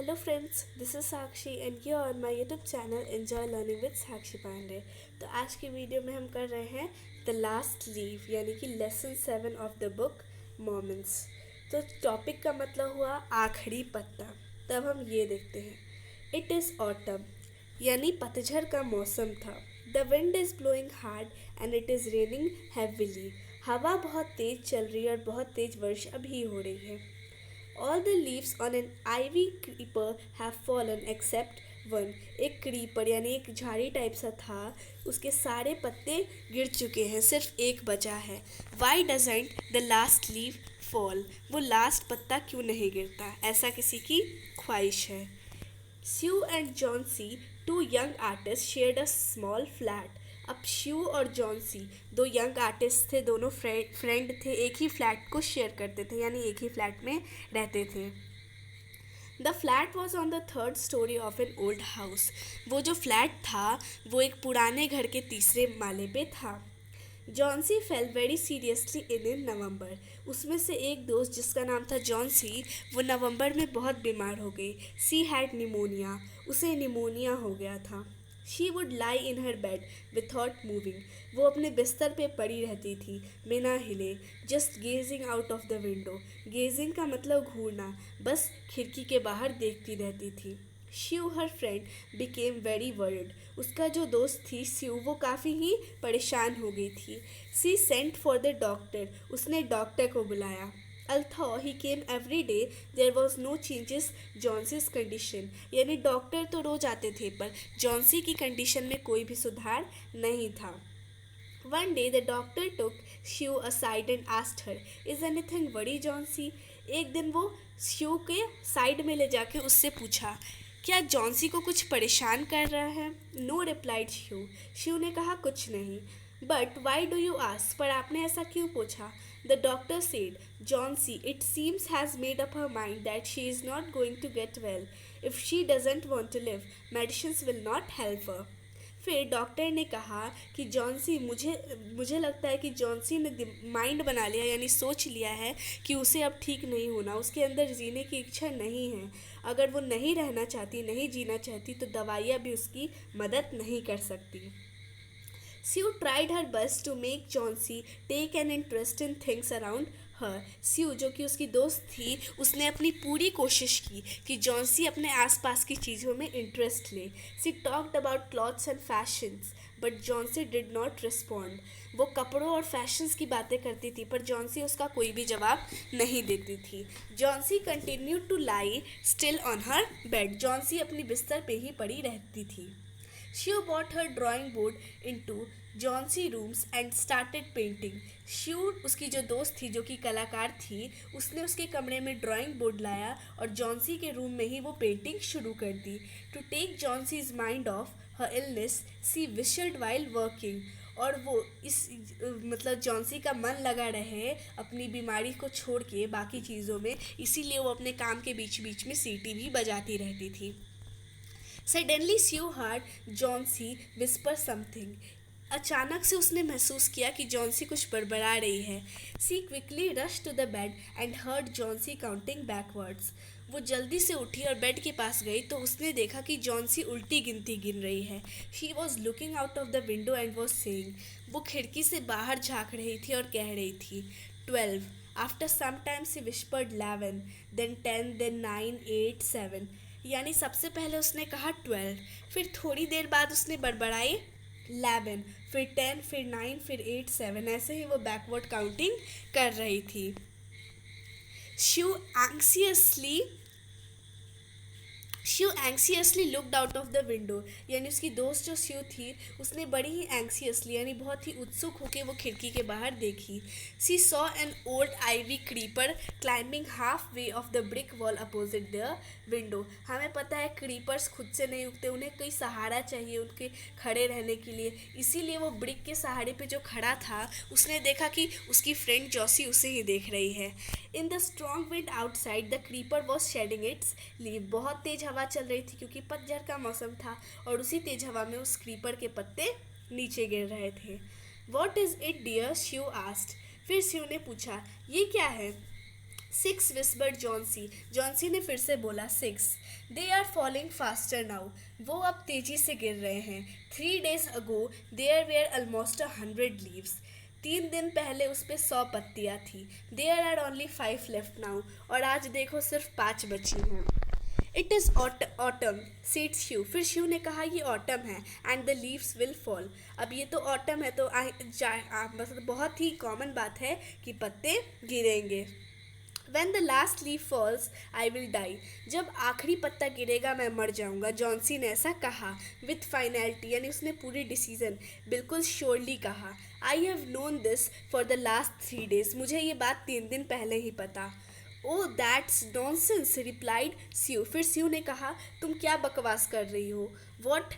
Hello friends, this is Sakshi and you're on my YouTube channel Enjoy Learning with Sakshi Pandey. तो आज की video में हम कर रहे हैं द लास्ट लीव यानी कि lesson 7 of the book moments. तो टॉपिक का मतलब हुआ आखिरी पत्ता। तब हम ये देखते हैं, इट इज़ ऑटम यानी पतझड़ का मौसम था। The wind is blowing hard and it is raining heavily. हवा बहुत तेज़ चल रही है और बहुत तेज़ वर्षा भी हो रही है। All the leaves on an ivy creeper have fallen except one। एक क्रीपर यानी एक झाड़ी टाइप सा था, उसके सारे पत्ते गिर चुके हैं, सिर्फ एक बचा है। Why doesn't the last leaf fall? वो लास्ट पत्ता क्यों नहीं गिरता, ऐसा किसी की ख्वाहिश है। Sue and John C, two young artists, shared a small flat। अब श्यू और जॉन सी दो यंग आर्टिस्ट थे, दोनों फ्रेंड थे, एक ही फ्लैट को शेयर करते थे यानी एक ही फ्लैट में रहते थे। The flat was on the third story of an old house. वो जो फ्लैट था वो एक पुराने घर के तीसरे माले पे था। Johnsy fell very seriously in November. उसमें से एक दोस्त जिसका नाम था जॉन सी, वो नवंबर में बहुत बीमार हो गई। सी हैड निमोनिया, उसे निमोनिया हो गया था। She would lie in her bed without moving. वो अपने बिस्तर पे पड़ी रहती थी बिना हिले, just gazing out of the window. Gazing का मतलब घूरना, बस खिड़की के बाहर देखती रहती थी। Sue her friend became very worried. उसका जो दोस्त थी शिव, वो काफ़ी ही परेशान हो गई थी। She sent for the doctor. उसने डॉक्टर को बुलाया। Although he came every day there was no changes Johnsy's condition. यानी डॉक्टर तो रोज आते थे पर जॉन्सी की कंडीशन में कोई भी सुधार नहीं था। One day the doctor took Shiv aside and asked her, "Is anything worry Johnsy?" एक दिन वो शिव के साइड में ले जाके उससे पूछा, क्या जॉन्सी को कुछ परेशान कर रहा है? No replied Shiv. शिव ने कहा कुछ नहीं। But why do you ask? पर आपने ऐसा क्यों पूछा? The doctor said, Johnsy it seems has made up her mind that she is not going to get well. If she doesn't want to live, medicines will not help her. फिर doctor ने कहा कि Johnsy, मुझे लगता है कि Johnsy ने mind बना लिया यानी सोच लिया है कि उसे अब ठीक नहीं होना, उसके अंदर जीने की इच्छा नहीं है। अगर वो नहीं रहना चाहती, नहीं जीना चाहती, तो दवाइयाँ भी उसकी मदद नहीं कर सकती। Sue tried her best to make Chauncey take an interest in things around her। Sue जो कि उसकी दोस्त थी, उसने अपनी पूरी कोशिश की कि जॉन्सी अपने आसपास की चीज़ों में इंटरेस्ट ले। She talked about clothes and fashions, but Chauncey did not respond। वो कपड़ों और फैशंस की बातें करती थी पर जॉन्सी उसका कोई भी जवाब नहीं देती थी। Johnsy continued to lie still on her bed. Johnsy अपनी बिस्तर पे ही पड़ी रहती थी। Shiv brought her drawing board into Johnsy rooms and started painting। Shiv, उसकी जो दोस्त थी जो कि कलाकार थी, उसने उसके कमरे में ड्राइंग बोर्ड लाया और जॉन्सी के रूम में ही वो पेंटिंग शुरू कर दी। To take Johnsy's mind off her illness she whistled while working. और वो इस मतलब जॉन्सी का मन लगा रहे अपनी बीमारी को छोड़ के बाकी चीज़ों में, इसीलिए वो अपने काम के बीच बीच में सीटी भी बजाती रहती थी। Suddenly Sue heard Johnsy whisper something। अचानक से उसने महसूस किया कि जॉन्सी कुछ बड़बड़ा रही है। She quickly rushed to the bed and heard Johnsy counting backwards। वो जल्दी से उठी और बेड के पास गई तो उसने देखा कि जॉन्सी उल्टी गिनती गिन रही है। She was looking out of the window and was saying। वो खिड़की से बाहर झाँक रही थी और कह रही थी 12। After some time she whispered 11, then 10, then 9, 8, 7। यानी सबसे पहले उसने कहा 12, फिर थोड़ी देर बाद उसने बड़बड़ाई 11, फिर 10, फिर 9, फिर 8, 7। ऐसे ही वो बैकवर्ड काउंटिंग कर रही थी। She anxiously she anxiously looked out of the window. यानी उसकी दोस्त जो शिव थी, उसने बड़ी ही एंक्सियसली यानी बहुत ही उत्सुक होकर वो खिड़की के बाहर देखी। She saw an old ivy creeper climbing half way of the brick wall opposite the window. हमें पता है क्रीपर्स खुद से नहीं उगते, उन्हें कोई सहारा चाहिए उनके खड़े रहने के लिए। इसीलिए वो ब्रिक के सहारे पे जो खड़ा था, उसने देखा कि उसकी फ्रेंड जॉसी उसे ही देख रही है। In the strong wind outside the creeper was shedding its leave. बहुत तेज हवा चल रही थी क्योंकि पतझड़ का मौसम था और उसी तेज हवा में उस क्रीपर के पत्ते नीचे गिर रहे थे। What is it dear? Sue asked. फिर शिव ने पूछा, ये क्या है? 6 whispered जॉन्सी। जॉन्सी ने फिर से बोला 6। They are falling faster now. वो अब तेजी से गिर रहे हैं। 3 days ago there were almost 100 leaves. 3 दिन पहले उस पर 100 पत्तियाँ थी। There are only 5 left now. और आज देखो सिर्फ 5 बची हैं। It is autumn said Sue. फिर श्यू ने कहा ये ऑटम है and the leaves will fall. अब ये तो ऑटम है तो मतलब बहुत ही कॉमन बात है कि पत्ते गिरेंगे। When the last leaf falls, I will die. जब आखिरी पत्ता गिरेगा मैं मर जाऊंगा। जॉन्सी ने ऐसा कहा विथ फाइनलिटी, यानी उसने पूरी डिसीजन बिल्कुल श्योरली कहा। I have known this for the last 3 days। मुझे ये बात 3 दिन पहले ही पता। ओह दैट्स नॉनसेंस रिप्लाइड स्यू। फिर स्यू ने कहा तुम क्या बकवास कर रही हो। What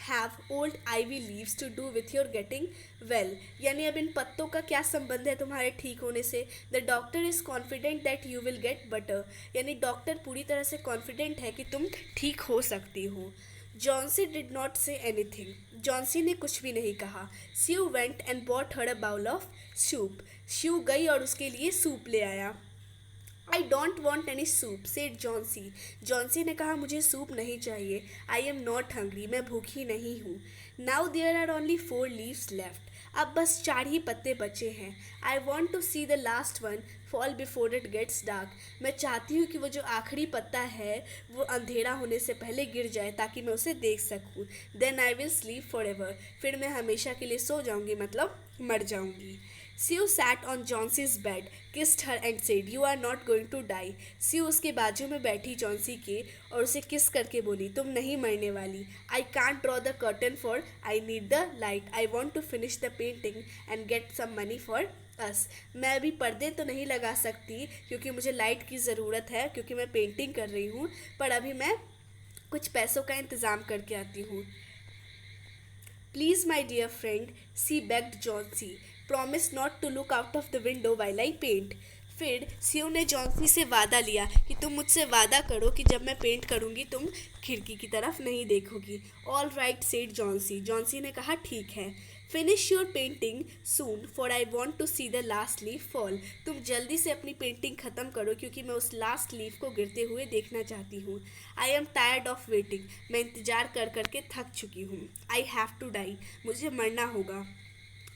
have old ivy leaves to do with your getting well. यानी अब इन पत्तों का क्या संबंध है तुम्हारे ठीक होने से। The doctor is confident that you will get better. यानी डॉक्टर पूरी तरह से कॉन्फिडेंट है कि तुम ठीक हो सकती हो। Johnsy did not say anything. Johnsy ने कुछ भी नहीं कहा। Sue went and bought her a bowl of soup. Sue गई और उसके लिए सूप ले आया। I don't want any soup said Johnsy. Johnsy ने कहा मुझे सूप नहीं चाहिए। I am not hungry. मैं भूखी नहीं हूँ। Now there are only 4 leaves left. अब बस 4 ही पत्ते बचे हैं। I want to see the last one fall before it gets dark. मैं चाहती हूँ कि वो जो आखिरी पत्ता है वो अंधेरा होने से पहले गिर जाए ताकि मैं उसे देख सकूँ। Then I will sleep for ever. फिर मैं हमेशा के लिए सो जाऊँगी, मतलब मर जाऊँगी। Sue sat on Johnson's bed, kissed her and said, "You are not going to die." Sue उसके बाजू में बैठी जॉन्सी के और उसे किस करके बोली, तुम नहीं मरने वाली। I can't draw the curtain for I need the light. I want to finish the painting and get some money for us. मैं अभी पर्दे तो नहीं लगा सकती क्योंकि मुझे लाइट की ज़रूरत है क्योंकि मैं पेंटिंग कर रही हूँ, पर अभी मैं कुछ पैसों का इंतज़ाम करके आती हूँ। Please, my dear friend, she begged Johnsy. Promise not to look out of the window while I paint. फिर स्यू ने जॉन्सी से वादा लिया कि तुम मुझसे वादा करो कि जब मैं पेंट करूँगी तुम खिड़की की तरफ नहीं देखोगी। All right said Johnsy. Johnsy ने कहा ठीक है। Finish your painting soon for I want to see the last leaf fall. तुम जल्दी से अपनी पेंटिंग ख़त्म करो क्योंकि मैं उस लास्ट लीफ को गिरते हुए देखना चाहती हूँ। I am tired of waiting. मैं इंतज़ार कर करके थक चुकी हूँ। I have to die. मुझे मरना होगा।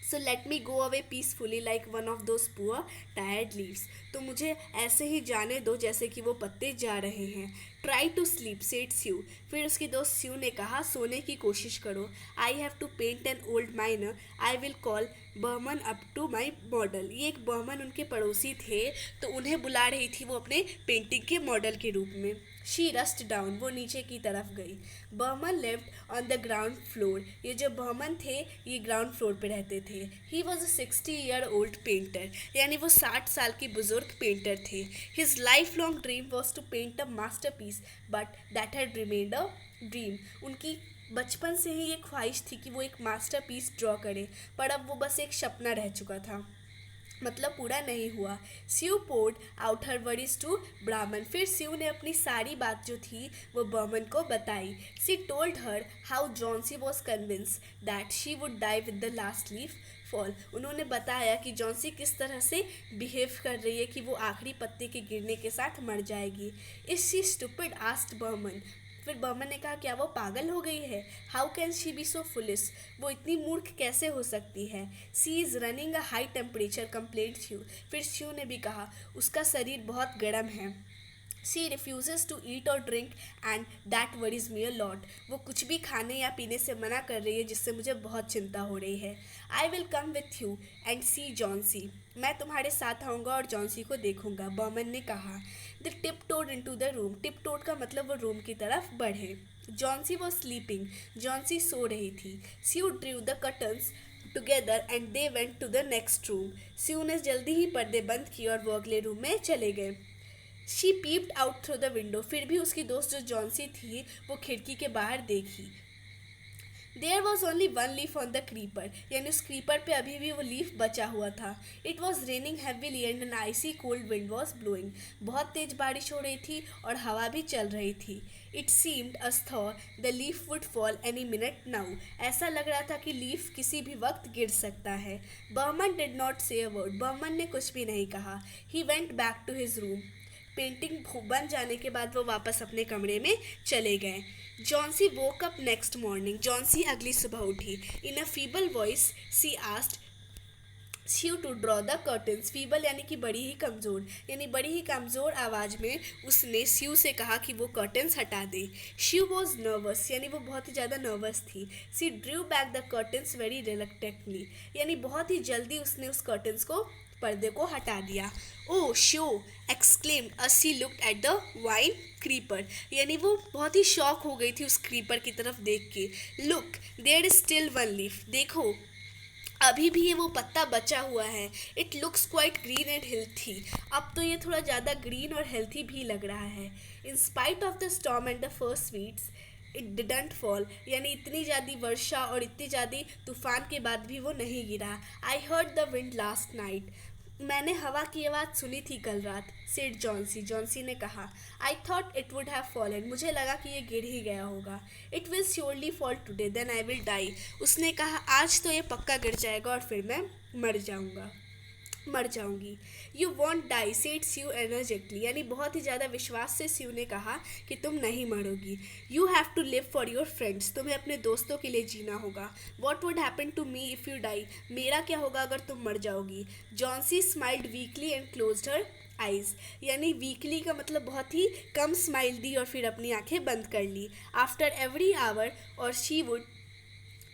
So let me go away peacefully like one of those poor tired leaves. तो मुझे ऐसे ही जाने दो जैसे कि वो पत्ते जा रहे हैं। ट्राई टू स्लीप सेड स्यू। फिर उसकी दोस्त स्यू ने कहा सोने की कोशिश करो। I have to paint an old miner. I will call Behrman up to my model. ये एक बर्मन उनके पड़ोसी थे तो उन्हें बुला रही थी वो अपने पेंटिंग के मॉडल के रूप में। She rushed down. वो नीचे की तरफ गई। Behrman lived on the ground floor. ये जो बर्मन थे ये ग्राउंड फ्लोर पे रहते थे। He was a 60-year-old painter. यानी वो 60 साल की बुजुर्ग पेंटर थे। His lifelong dream was to paint a masterpiece but that had remained a dream. उनकी बचपन से ही ये ख्वाहिश थी कि वो एक मास्टर पीस ड्रॉ करें, पर अब वो बस एक सपना रह चुका था, मतलब पूरा नहीं हुआ। Sue poured out her worries to Behrman. फिर स्यू ने अपनी सारी बात जो थी वो बर्मन को बताई। She told her how Johnsy was convinced that she would die with the last leaf fall. उन्होंने बताया कि जॉन्सी किस तरह से बिहेव कर रही है कि वो आखिरी पत्ते के गिरने के साथ मर जाएगी। Is she stupid asked Behrman. फिर बर्मन ने कहा क्या वो पागल हो गई है। How can she be so foolish. वो इतनी मूर्ख कैसे हो सकती है। She is running a high temperature complained Sue. फिर श्यू ने भी कहा उसका शरीर बहुत गर्म है। शी रिफ्यूज़ेस टू ईट और drink and that worries me a lot. वो कुछ भी खाने या पीने से मना कर रही है जिससे मुझे बहुत चिंता हो रही है। I will come with you and see Johnsy. मैं तुम्हारे साथ आऊँगा और जॉन्सी को देखूंगा, बर्मन ने कहा। They tiptoed into the room. Tiptoed का मतलब वो रूम की तरफ बढ़े। Johnsy was sleeping. जॉन्सी सो रही थी। Sue drew the curtains together and they went to the next room. Sue ने जल्दी ही पर्दे बंद किए और वो अगले रूम में चले गए। She peeped out through the window. फिर भी उसकी दोस्त जो जॉन्सी थी वो खिड़की के बाहर देखी। There was only one leaf on the creeper, यानी उस क्रीपर पे अभी भी वो लीफ बचा हुआ था. It was raining heavily and an icy cold wind was blowing. बहुत तेज बारिश हो रही थी और हवा भी चल रही थी. It seemed us thaw the leaf would fall any minute now. ऐसा लग रहा था कि लीफ किसी भी वक्त गिर सकता है. बर्मन डिड नॉट से अ वर्ड. बर्मन ने कुछ भी नहीं कहा. He went back to his room. Painting बन जाने के बाद वो वापस अपने कमरे में चले गए. Johnsy woke up next morning. Johnsy अगली सुबह उठी. In a feeble voice she asked Sue to draw the curtains. Feeble यानी कि बड़ी ही कमज़ोर, यानी बड़ी ही कमज़ोर आवाज़ में उसने स्यू से कहा कि वो कर्टन्स हटा दे. श्यू वॉज नर्वस, यानी वो बहुत ही ज़्यादा नर्वस थी. She drew back the curtains very reluctantly, यानी बहुत ही जल्दी उसने उस कर्टन्स को, पर्दे को हटा दिया. Oh she exclaimed as she looked at the vine creeper, यानी वो बहुत ही शॉक हो गई थी उस क्रीपर की तरफ देख के. Look there is still one leaf. देखो अभी भी ये वो पत्ता बचा हुआ है. It looks quite green and healthy. अब तो ये थोड़ा ज़्यादा ग्रीन और हेल्थी भी लग रहा है. In spite of the storm and the first sweets it didn't fall, यानी इतनी ज़्यादा वर्षा और इतनी ज़्यादा तूफान के बाद भी वो नहीं गिरा. I heard the wind last night. मैंने हवा की आवाज़ सुनी थी कल रात. Said Johnsy. जॉन्सी ने कहा. I thought it would have fallen. मुझे लगा कि ये गिर ही गया होगा. It will surely fall today then I will die. उसने कहा आज तो ये पक्का गिर जाएगा और फिर मैं मर जाऊंगी. You won't die said Sue energetically, यानी बहुत ही ज़्यादा विश्वास से स्यू ने कहा कि तुम नहीं मरोगी. You have to live for your friends. तुम्हें अपने दोस्तों के लिए जीना होगा. What would happen to me if you die. मेरा क्या होगा अगर तुम मर जाओगी. Johnsy smiled weakly and closed her eyes, यानी वीकली का मतलब बहुत ही कम स्माइल दी और फिर अपनी आंखें बंद कर ली. आफ्टर एवरी आवर और she would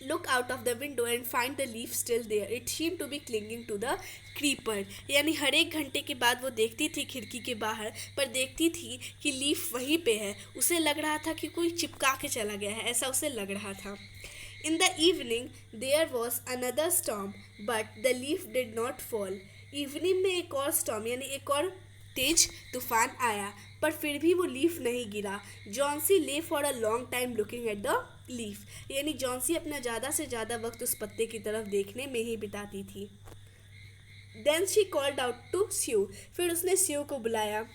look out of the window and find the leaf still there. It seemed to be clinging to the creeper, यानी हर एक घंटे के बाद वो देखती थी खिड़की के बाहर, पर देखती थी कि लीफ वहीं पे है. उसे लग रहा था कि कोई चिपका के चला गया है, ऐसा उसे लग रहा था. In the evening there was another storm, but the leaf did not fall. Evening में एक और स्टॉर्म, यानी एक और तेज तूफान आया, पर फिर भी वो लीफ नहीं गिरा. जॉन्सी ले for a long time looking at the leaf, यानी जॉन्सी अपना ज़्यादा से ज़्यादा वक्त उस पत्ते की तरफ देखने में ही बिताती थी. Then she called out to Sue. फिर उसने स्यू को बुलाया.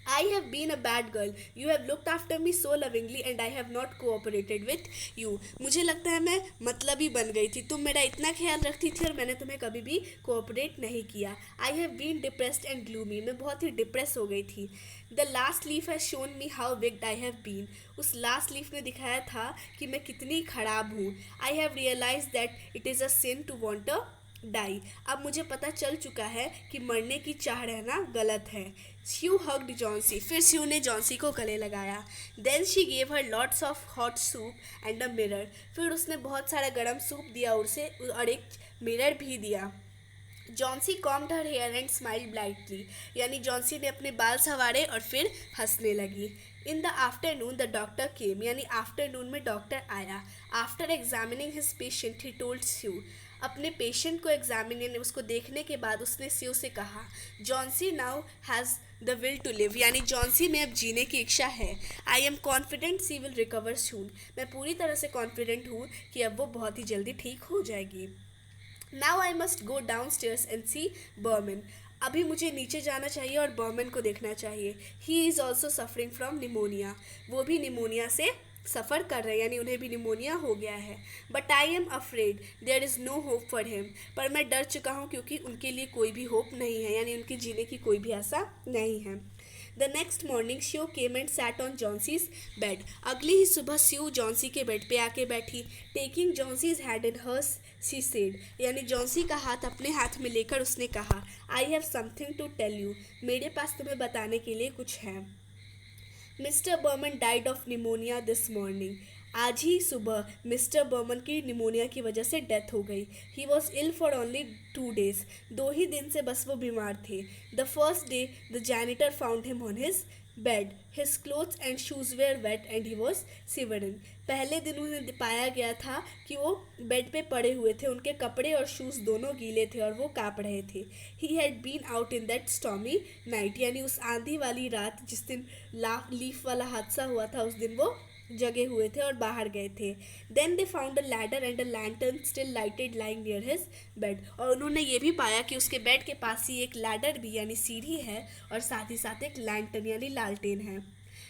I have been a bad girl. You have looked after me so lovingly and I have not cooperated with you. मुझे लगता है मैं मतलबी बन गई थी. तुम मेरा इतना ख्याल रखती थी और मैंने तुम्हें कभी भी कोऑपरेट नहीं किया. I have been depressed and gloomy. मैं बहुत ही डिप्रेस हो गई थी. The last leaf has shown me how wicked I have been. उस लास्ट लीफ ने दिखाया था कि मैं कितनी खराब हूँ. I have realized that it is a sin to want a die. अब मुझे पता चल चुका है कि मरने की चाह रहना गलत है. Sue hugged Johnsy. फिर स्यू ने जॉन्सी को गले लगाया. Then she gave her lots of hot soup and a mirror. फिर उसने बहुत सारा गर्म सूप दिया और एक मिरर भी दिया. Johnsy combed her hair and smiled brightly, यानी जॉन्सी ने अपने बाल संवारे और फिर हंसने लगी. In the afternoon the doctor came, यानी आफ्टरनून में डॉक्टर आया. After examining his patient he told Sue. अपने पेशेंट को एग्जामिन उसको देखने के बाद उसने स्यू से कहा. Johnsy now has the will to live, यानी जॉन्सी में अब जीने की इच्छा है. I am confident she will recover soon. मैं पूरी तरह से कॉन्फिडेंट हूँ कि अब वो बहुत ही जल्दी ठीक हो जाएगी. Now I must go downstairs and see Behrman. अभी मुझे नीचे जाना चाहिए और बर्मन को देखना चाहिए. He is also suffering from pneumonia. वो भी निमोनिया से सफ़र कर रहे हैं, यानी उन्हें भी निमोनिया हो गया है. But I am afraid there is no hope for him. पर मैं डर चुका हूँ क्योंकि उनके लिए कोई भी होप नहीं है, यानी उनके जीने की कोई भी आशा नहीं है. The next morning श्यू came and sat on Johnsy's bed. अगली ही सुबह स्यू जॉन्सी के बेड पे आके बैठी. Taking Johnsy's hand in hers she said, यानी जॉन्सी का हाथ अपने हाथ में लेकर उसने कहा. I have something to tell you. मेरे पास तुम्हें बताने के लिए कुछ है. Mister Behrman died of pneumonia this morning. आज ही सुबह मिस्टर बर्मन की निमोनिया की वजह से डेथ हो गई. He was ill for only 2 days. 2 ही दिन से बस वो बीमार थे. The first day the janitor found him on his bed. His clothes and shoes were wet and he was shivering. पहले दिन उन्हें पाया गया था कि वो बेड पे पड़े हुए थे. उनके कपड़े और शूज़ दोनों गीले थे और वो काँप रहे थे. He had been out in that stormy night, यानी उस आंधी वाली रात जिस दिन लीफ वाला हादसा हुआ था उस दिन वो जगे हुए थे और बाहर गए थे। Then they found a ladder and a lantern still lighted lying near his bed, और उन्होंने ये भी पाया कि उसके बेड के पास ही एक लैडर भी यानी सीढ़ी है और साथ ही साथ एक लैंटर्न यानी लालटेन है।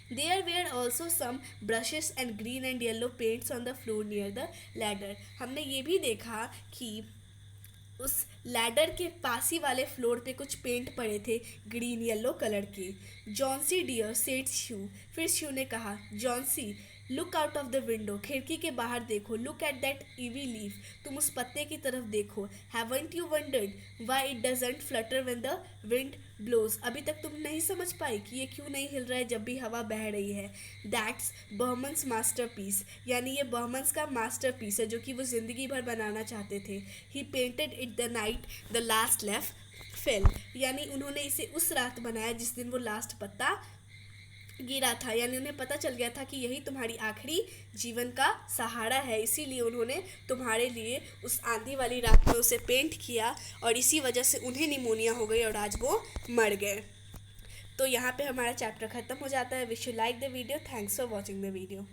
There were also some brushes and green and yellow paints on the floor near the ladder. हमने ये भी देखा कि उस लैडर के पास ही वाले फ्लोर पे कुछ पेंट पड़े थे ग्रीन येलो कलर के। जॉन्सी डियर सेड शू, फिर शू ने कहा Johnsy look out of the window, खिड़की के बाहर देखो। Look at that ivy leaf, तुम उस पत्ते की तरफ देखो। Haven't you wondered why it doesn't flutter when the wind blows, अभी तक तुम नहीं समझ पाई कि ये क्यों नहीं हिल रहा है जब भी हवा बह रही है। दैट्स बर्मन्स मास्टर पीस, यानी ये बर्मन्स का मास्टर पीस है जो कि वो ज़िंदगी भर बनाना चाहते थे। He painted it the night the last leaf fell, यानी उन्होंने इसे उस रात बनाया जिस दिन वो लास्ट पत्ता गिरा था, यानी उन्हें पता चल गया था कि यही तुम्हारी आखिरी जीवन का सहारा है, इसीलिए उन्होंने तुम्हारे लिए उस आंधी वाली रात में उसे पेंट किया और इसी वजह से उन्हें निमोनिया हो गई और आज वो मर गए। तो यहाँ पे हमारा चैप्टर ख़त्म हो जाता है। Wish you like the video, thanks for watching the video.